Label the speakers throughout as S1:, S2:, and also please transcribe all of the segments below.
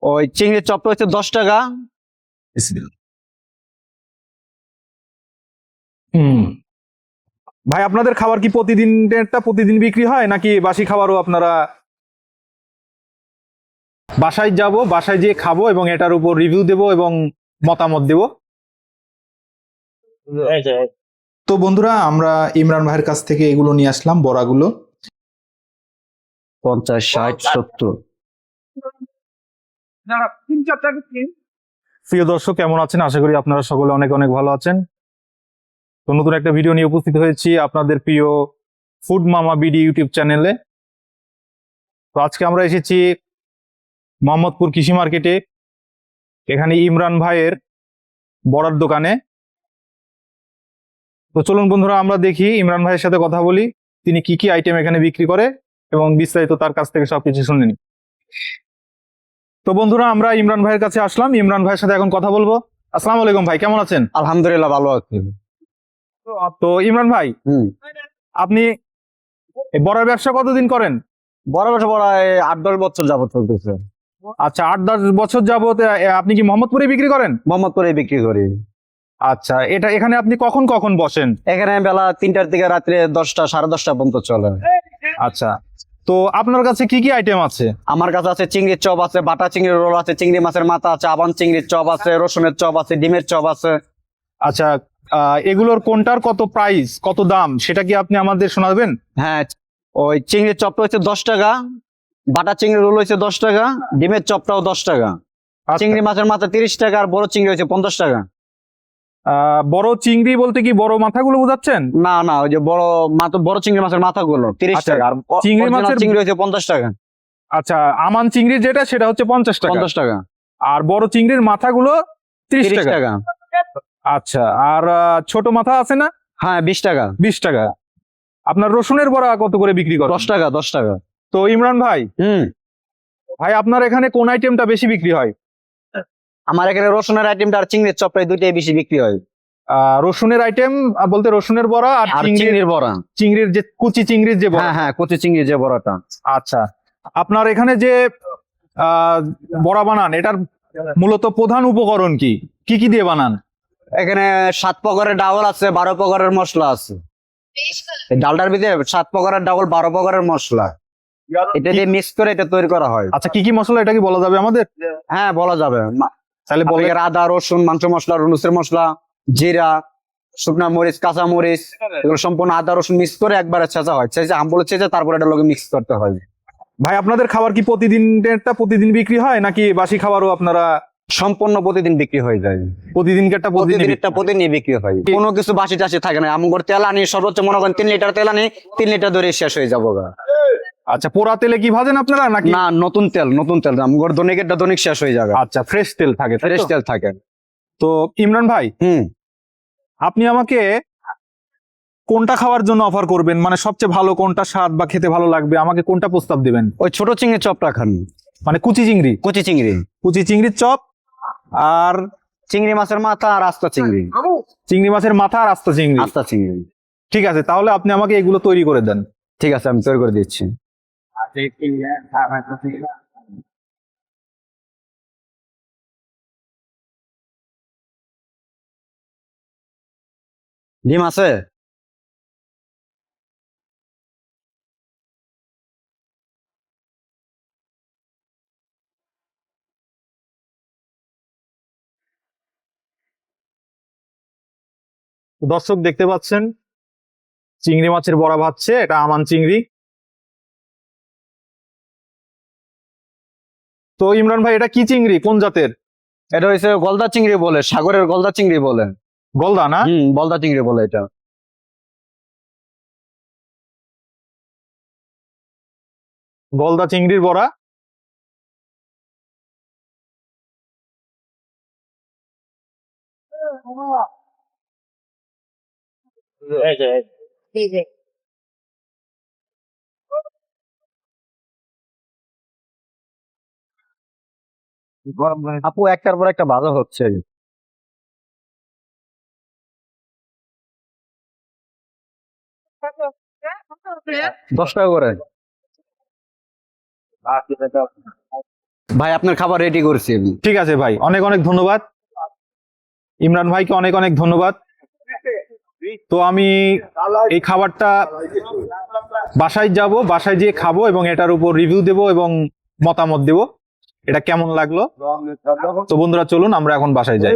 S1: ওই চিংড়ির চপটা হচ্ছে 10 টাকা।
S2: হুম। ভাই আপনাদের খাবার কি প্রতিদিনটা প্রতিদিন বিক্রি হয় নাকি বাসি খাবারও আপনারা? বাসায় যাব, বাসায় যেয়ে খাবো এবং এটার উপর রিভিউ দেব এবং মতামত দেব। তো বন্ধুরা, আমরা ইমরান ভাইয়ের কাছ থেকে এগুলো নিয়ে আসলাম, বড়াগুলো।
S1: 50, 60, 70।
S2: প্রিয় দর্শক, কেমন আছেন? আশা করি আপনারা সকলে অনেক অনেক ভালো আছেন। তো নতুন একটা ভিডিও নিয়ে উপস্থিত হয়েছি আপনাদের প্রিয় ফুড মামা বিডি ইউটিউব চ্যানেলে। তো আজকে আমরা এসেছি মোহাম্মদপুর কৃষি মার্কেটে, এখানে ইমরান ভাইয়ের বড়ার দোকানে। তো চলুন বন্ধুরা, আমরা দেখি ইমরান ভাইয়ের সাথে কথা বলি, তিনি কি কি আইটেম এখানে বিক্রি করে এবং বিস্তারিত তার কাছ থেকে সবকিছু শুনে নিই। তো বন্ধুরা, আমরা ইমরান ভাইয়ের কাছে আসলাম, ইমরান ভাইয়ের সাথে এখন কথা বলবো। আসসালামু আলাইকুম ভাই, কেমন আছেন?
S1: আলহামদুলিল্লাহ ভালো আছি।
S2: তো ইমরান ভাই, আপনি এই বড়ার ব্যবসা কতদিন করেন?
S1: বড় বড় বড় 8-10 বছর যাবত চলতেছে।
S2: আচ্ছা, 8-10 বছর যাবত আপনি কি মোহাম্মদপুরে বিক্রি করেন?
S1: মোহাম্মদপুরে বিক্রি করি।
S2: আচ্ছা, এখানে আপনি কখন কখন বসেন?
S1: এখানে বেলা 3টার থেকে রাত্রে 10টা, 10:30 পর্যন্ত চলে।
S2: আচ্ছা, তো আপনার কাছে কি কি আইটেম আছে?
S1: আমার কাছে আছে চিংড়ির চপ আছে, বাটা চিংড়ির রোল আছে, চিংড়ি মাছের মাথা আছে, আবান চিংড়ির চপ আছে, রসুনের চপ আছে, ডিমের চপ আছে।
S2: আচ্ছা, এগুলোর কোনটার কত প্রাইস, কত দাম, সেটা কি আপনি আমাদের শোনাবেন?
S1: হ্যাঁ, ওই চিংড়ির চপটা হচ্ছে 10 টাকা, বাটা চিংড়ির রোল হচ্ছে 10 টাকা, ডিমের চপটাও 10 টাকা,
S2: আচ্ছা,
S1: চিংড়ি মাছের মাথা 30 টাকা, আর বড় চিংড়ি হচ্ছে 50 টাকা।
S2: বড় চিংড়ি বলতে কি বড় মাথাগুলো বোঝাচ্ছেন?
S1: না না, ওই যে বড় চিংড়ি মাছের মাথাগুলো 30
S2: আচ্ছা,
S1: টাকা, আর
S2: চিংড়ি
S1: original
S2: মাছের
S1: চিংড়ি হচ্ছে 50 টাকা।
S2: আচ্ছা, আমান চিংড়ি যেটা সেটা হচ্ছে 50 টাকা,
S1: 50 টাকা,
S2: আর বড় চিংড়ির মাথাগুলো 30
S1: 30
S2: টাকা।
S1: টাকা।
S2: আচ্ছা, আর ছোট মাথা আছে না?
S1: হ্যাঁ, 20 টাকা।
S2: 20 টাকা। আপনার রসুনের বড়া কত করে বিক্রি করেন?
S1: 10 টাকা, 10 টাকা।
S2: তো ইমরান ভাই, ভাই আপনার এখানে কোন আইটেমটা বেশি বিক্রি হয়?
S1: আমার এখানে রসুনের আইটেমটা আর চিংড়ির চপটা দুইটাই বেশি বিক্রি হয়।
S2: রসুনের আইটেম বলতে রসুনের বড়া আর
S1: আর
S2: চিংড়ির
S1: চিংড়ির বড়া।
S2: চিংড়ির যে কুচি চিংড়ির যে বড়া।
S1: হ্যাঁ হ্যাঁ, কচি চিংড়ির যে বড়াটা।
S2: আচ্ছা, আপনার এখানে যে বড়া বানান, এটার মূলত প্রধান উপকরণ কি কি কি দিয়ে বানান?
S1: এখানে 7 প্রকারের ডাউল আছে, 12 প্রকারের মশলা আছে। এই ডালটার ভিতরে 7 প্রকারের ডাউল, 12 প্রকারের মশলা, এটা দিয়ে মিক্স করে এটা তৈরি করা হয়।
S2: আচ্ছা, কি কি মশলা, এটা কি বলা যাবে আমাদের?
S1: হ্যাঁ, বলা যাবে।
S2: তাহলে বলে।
S1: আদা, রসুন, মাংস মশলা, রুনুসের মশলা, জিরা, শুকনা মরিচ, কাঁচা মরিচ, এগুলো সম্পূর্ণ আদা রসুন মিক্স করে একবারে ছেঁচা হয়। ছেঁচে আমবলে ছেঁচে তারপরে এটা লগে মিক্স করতে হয়।
S2: ভাই আপনাদের খাবার কি প্রতিদিন বিক্রি হয় নাকি বাসি খাবারও আপনারা?
S1: সম্পূর্ণ প্রতিদিন বিক্রি হয়ে যায়।
S2: প্রতিদিনকারটা
S1: প্রতিদিন বিক্রি হয়, কোনো কিছু বাসি টাসি থাকে না। আমার তেল আনি সর্বোচ্চ মনে করেন 3 লিটার তেল আনি, 3 লিটার ধরে শেষ হয়ে যাবো।
S2: আচ্ছা, পোড়া তেলে কি ভাজেন আপনারা নাকি?
S1: না, নতুন তেল আমার দৈনিক শেষ হয়ে যাবে।
S2: আচ্ছা, ফ্রেশ তেল থাকে,
S1: ফ্রেশ তেল থাকে।
S2: তো ইমরান ভাই, আপনি আমাকে কোনটা খাওয়ার জন্য অফার করবেন, মানে সবচেয়ে ভালো কোনটা স্বাদ বা খেতে ভালো লাগবে, আমাকে কোনটা প্রস্তাব দিবেন?
S1: ওই ছোট চিংড়ির চপটা খান,
S2: মানে কুচি চিংড়ির চপ, আর
S1: চিংড়ি মাছের মাথা, আর
S2: চিংড়ি মাছের মাথা আর আস্তা চিংড়ি। ঠিক আছে, তাহলে আপনি আমাকে এগুলো তৈরি করে দেন।
S1: ঠিক আছে, আমি তৈরি করে দিচ্ছি। ডিম আছে?
S2: দর্শক দেখতে পাচ্ছেন, চিংড়ি মাছের বড়া ভাজছে, এটা আমান চিংড়ি। তো ইমরান ভাই, এটা কি চিংড়ি, কোন জাতের?
S1: এটা হচ্ছে গলদা চিংড়ি বলে, সাগরের গলদা চিংড়ি বলে।
S2: গলদা না?
S1: গলদা চিংড়ি বলে এটা।
S2: গলদা চিংড়ির বড়া।
S1: আপু, একটার পর একটা ভাজা হচ্ছে। 10 টাকা করে। ভাই আপনার খাবার রেডি করছি আমি।
S2: ঠিক আছে ভাই, অনেক অনেক ধন্যবাদ ইমরান ভাইকে, অনেক অনেক ধন্যবাদ। তো আমি এই খাবারটা বাসায় যাব, বাসায় যেয়ে খাবো এবং এটার উপর রিভিউ দেব এবং মতামত দেব এটা কেমন লাগলো। তো বন্ধুরা চলুন আমরা এখন বাসায় যাই।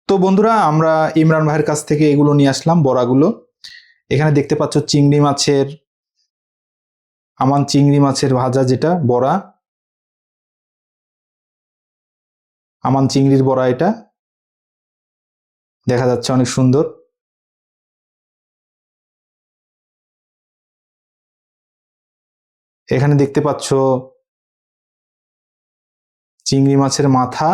S2: তো বন্ধুরা আমরা ইমরান ভাইয়ের কাছ থেকে এগুলো নিয়ে আসলাম, বড়াগুলো। এখানে দেখতে পাচ্ছ চিংড়ি মাছের, আমান চিংড়ি মাছের ভাজা, যেটা বড়া, আমান চিংড়ির বড়া, এটা দেখা যাচ্ছে অনেক সুন্দর। এখানে দেখতে পাচ্ছ চিংড়ি মাছের মাথা,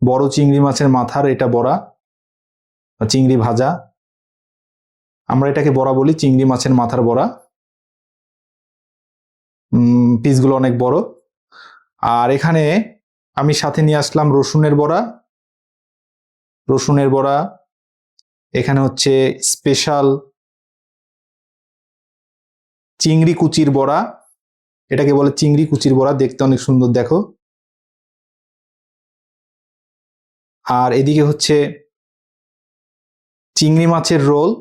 S2: বড় চিংড়ি মাছের মাথার এটা বড়া, চিংড়ি ভাজা, আমরা এটাকে বড়া বলি, চিংড়ি মাছের মাথার বড়া। পিসগুলো অনেক বড়। আর এখানে আমি সাথে নিয়ে আসলাম রসুনের বড়া, রসুনের বড়া। এখানে হচ্ছে স্পেশাল চিংড়ি কুচির বড়া, এটাকে বলে চিংড়ি কুচির বড়া, দেখতে অনেক সুন্দর দেখো। আর এদিকে হচ্ছে চিংড়ি মাছের রোল,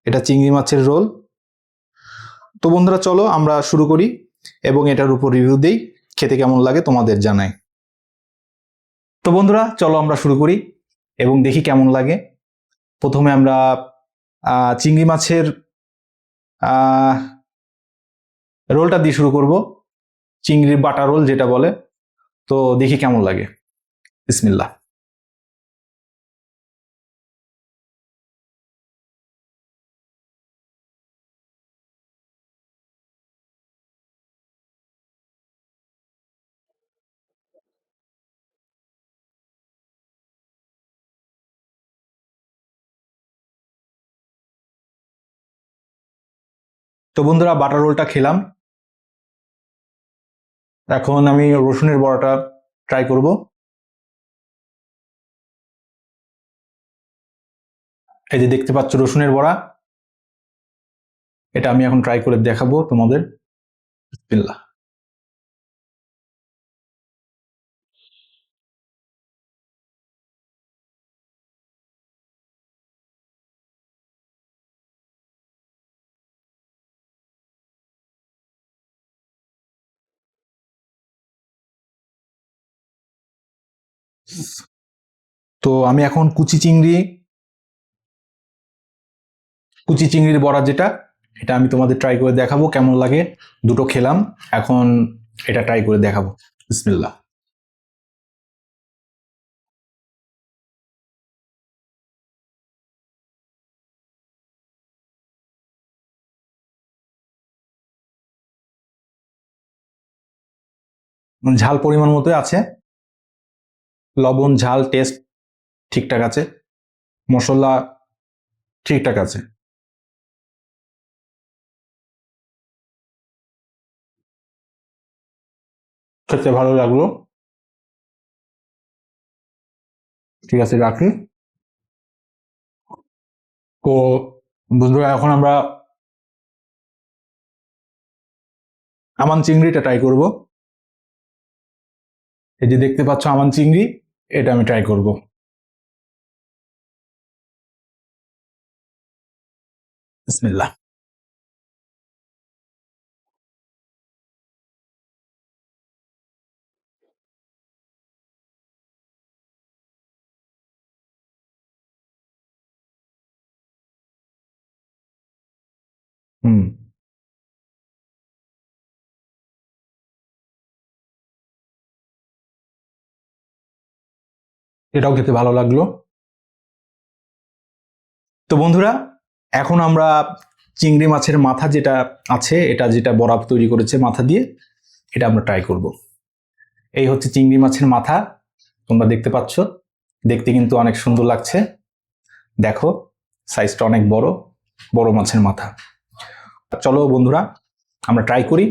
S2: এটা চিংড়ি মাছের রোল। তো বন্ধুরা চলো আমরা শুরু করি এবং এটার উপর রিভিউ দেই, খেতে কেমন লাগে তোমাদের জানাই। তো বন্ধুরা চলো আমরা শুরু করি এবং দেখি কেমন লাগে। প্রথমে আমরা চিংড়ি মাছের রোলটা দিয়ে শুরু করব, চিংড়ির বাটা রোল যেটা বলে। তো দেখি কেমন লাগে, বিসমিল্লাহ। তো বন্ধুরা বাটার রোলটা খেলাম, এখন আমি রসুনের বড়াটা ট্রাই করব। এই যে দেখতে পাচ্ছ রসুনের বড়া, এটা আমি এখন ট্রাই করে দেখাবো তোমাদের, বিসমিল্লাহ। তো আমি এখন কুচি চিংড়ির বড়া যেটা, এটা আমি তোমাদের ট্রাই করে দেখাবো কেমন লাগে। দুটো খেলাম, এখন এটা ট্রাই করে দেখাবো, বিসমিল্লাহ। ঝাল পরিমাণ মতোই আছে, লবণ ঝাল টেস্ট ঠিকঠাক আছে, মশলা ঠিকঠাক আছে। খেতে ভালো লাগলো, ঠিক আছে রাখি। তো বন্ধুরা এখন আমরা আমান চিংড়িটা ট্রাই করব। এই যে দেখতে পাচ্ছ আমান চিংড়ি, এটা আমি ট্রাই করব, বিসমিল্লাহ। হুম, এটাও খেতে ভালো লাগলো। তো বন্ধুরা এখন আমরা চিংড়ি মাছের মাথা যেটা আছে, এটা যেটা বড়া তৈরি করেছে মাথা দিয়ে, এটা আমরা ট্রাই করব। এই হচ্ছে চিংড়ি মাছের মাথা, তোমরা দেখতে পাচ্ছ, দেখতে কিন্তু অনেক সুন্দর লাগছে। দেখো সাইজটা অনেক বড়, বড় মাছের মাথা। চলো বন্ধুরা আমরা ট্রাই করি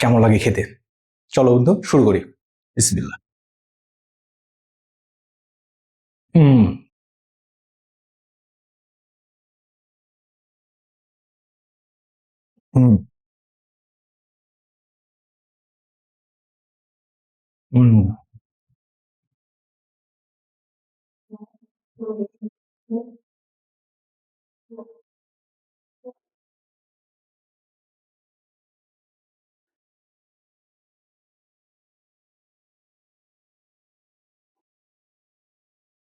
S2: কেমন লাগে খেতে। চলো বন্ধু শুরু করি, বিসমিল্লাহ। হুম, হুম, হুম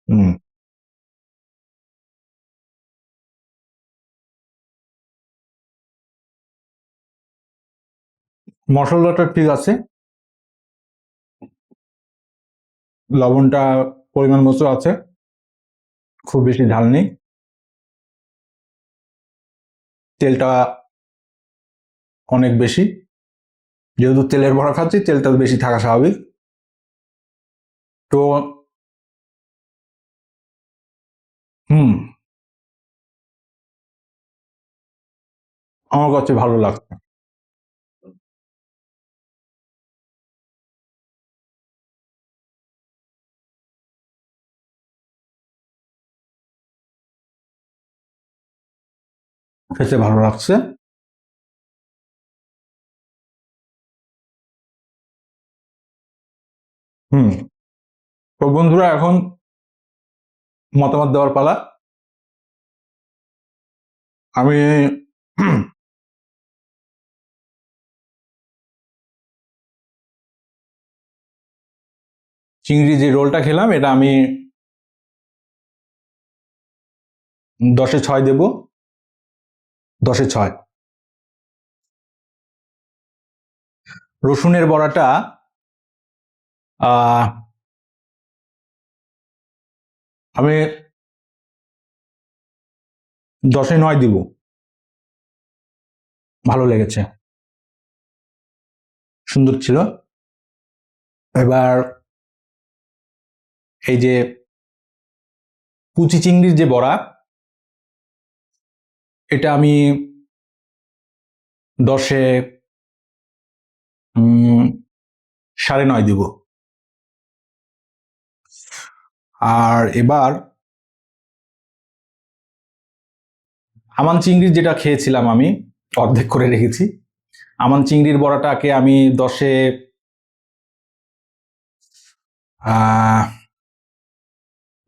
S2: হুম মশলাটা ঠিক আছে, লবণটা পরিমাণ মতো আছে, খুব বেশি ঝাল নেই, তেলটা অনেক বেশি, যেহেতু তেলের বড়া খাচ্ছি তেলটা বেশি থাকা স্বাভাবিক। তো হুম, আমার কাছে ভালো লাগছে। খেতে ভালো লাগছে। হুম, তো বন্ধুরা এখন মতামত দেওয়ার পালা। আমি চিংড়ি যে রোলটা খেলাম এটা আমি 10-এ 6 দেব, 10-এ 6। রসুনের বড়াটা আহ, আমি 10-এ 9 দিব, ভালো লেগেছে, সুন্দর ছিল। এবার এই যে কুচি চিংড়ির যে বড়া, এটা আমি 10-এ 9.5 দিব। আর এবার আমান চিংড়ির যেটা খেয়েছিলাম আমি, অর্ধেক করে রেখেছি, আমান চিংড়ির বড়াটাকে আমি 10-এ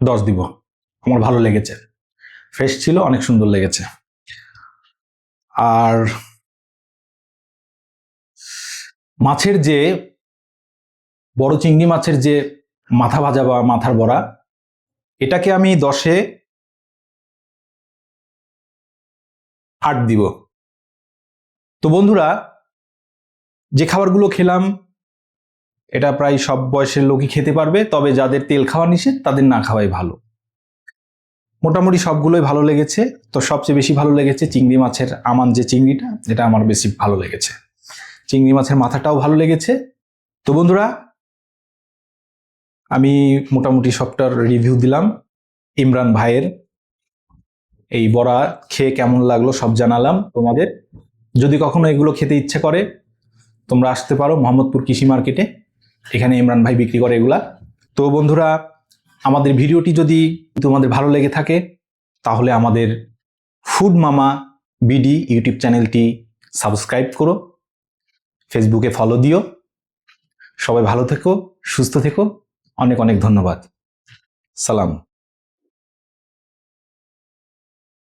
S2: 10 দিব। আমার ভালো লেগেছে, ফ্রেশ ছিল, অনেক সুন্দর লেগেছে। আর মাছের যে বড় চিংড়ি মাছের যে মাথা ভাজা বা মাথার বড়া, এটাকে আমি 10-এ 8 দিব। তো বন্ধুরা, যে খাবারগুলো খেলাম এটা প্রায় সব বয়সের লোকই খেতে পারবে, তবে যাদের তেল খাওয়া নিষেধ তাদের না খাওয়াই ভালো। মোটামুটি সবগুলোই ভালো লেগেছে, তো সবচেয়ে বেশি ভালো লেগেছে চিংড়ি মাছের আমান যে চিংড়িটা, এটা আমার বেশি ভালো লেগেছে। চিংড়ি মাছের মাথাটাও ভালো লেগেছে। তো বন্ধুরা, আমি মোটামুটি সবটার রিভিউ দিলাম। ইমরান ভাইয়ের এই বড়া খেয়ে কেমন লাগলো সব জানালাম তোমাদের। যদি কখনো এগুলো খেতে ইচ্ছে করে তোমরা আসতে পারো মোহাম্মদপুর কৃষি মার্কেটে, এখানে ইমরান ভাই বিক্রি করে এগুলা। তো বন্ধুরা, আমাদের ভিডিওটি যদি তোমাদের ভালো লেগে থাকে তাহলে আমাদের ফুড মামা বিডি ইউটিউব চ্যানেলটি সাবস্ক্রাইব করো, ফেসবুকে ফলো দিও। সবাই ভালো থেকো, সুস্থ থেকো, অনেক অনেক ধন্যবাদ। সালাম।